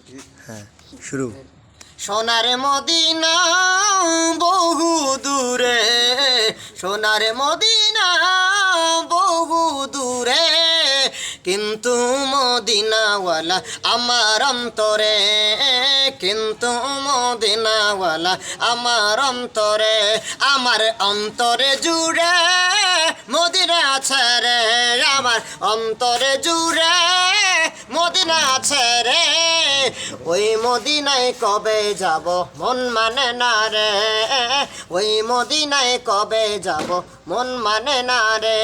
হ্যাঁ, শুরু। সোনার মদিনা বহু দূরে, সোনার মদিনা বহু দূরে, কিন্তু মদিনাওয়ালা আমার অন্তরে, কিন্তু মদিনাওয়ালা আমার অন্তরে, আমার অন্তরে জুড়ে মদিনা আছে রে, আমার অন্তরে জুড়ে মদিনা আছে রে। ওই মদিনায় কবে যাব মন মানে না রে, ওই মদিনায় কবে যাব মন মানে না রে।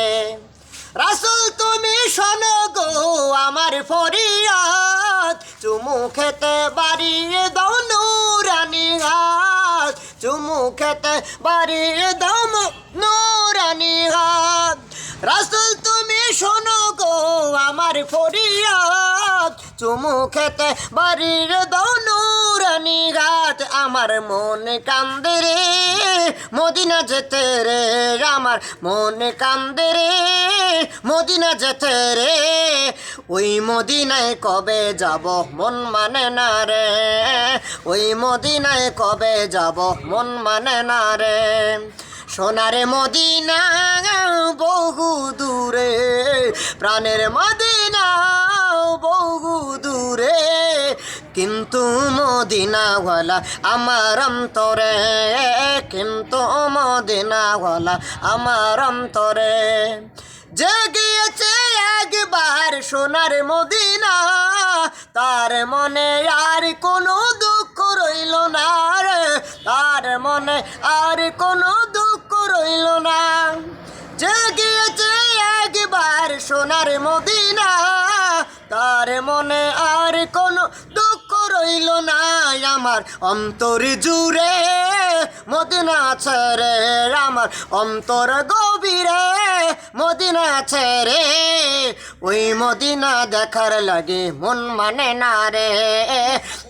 রাসূল তুমি শোনো গো আমার ফরিয়াদ, চুমু খেতে বাড়িয়ে দাও নূরানি হাত, চুমু খেতে বাড়িয়ে দাও নূরানি হাত। রাসূল তুমি শোনো গো আমার ফরিয়াদ, চুমু খেতে বাড়িয়ে দাও নূরানি হাত। আমার মন কান্দে রে মদিনা যেতে রে, আমার মন কান্দে রে মদিনা যেতে রে। ওই মদিনায় কবে যাব মন মানে না রে, ওই মদিনায় কবে যাব মন মানে না রে। সোনার মদিনা বহু দূরে, প্রাণের মদিনা বহু দূরে, কিন্তু মদিনাওয়ালা আমার অন্তরে, কিন্তু মদিনাওয়ালা আমার অন্তরে। যে গিয়েছে একবার সোনার মদিনা, তার মনে আর কোনো দুঃখ রইল না রে, তার মনে আর কোনো দুঃখ রইল না। যে গিয়েছে একবার সোনার মদিনা, তার মনে আর কোনো দুঃখ রইল না। আমার অন্তর জুড়ে মদিনা আছে রে, আমার অন্তর গভীরে মদিনা আছে রে। ওই মদিনা দেখার লাগে মন মানে না রে,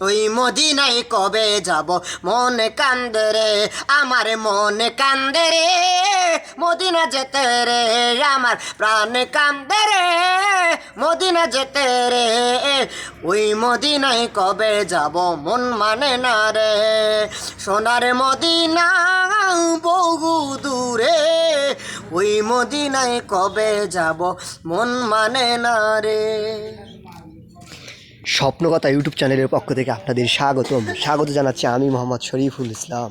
ওই মদিনায় কবে যাব মন কান্দে রে, আমার মন কান্দে রে মদিনা যেতে রে, আমার প্রাণ কান্দে রে মদিনা যেতে রে। ওই মদিনায় কবে যাব মন মানে না রে, সোনার মদিনা বহু দূরে, ওই মদিনায় কবে যাব মন মানে না রে। স্বপ্নকথা ইউটিউব চ্যানেলের পক্ষ থেকে আপনাদের স্বাগত জানাচ্ছি আমি মোহাম্মদ শরীফুল ইসলাম।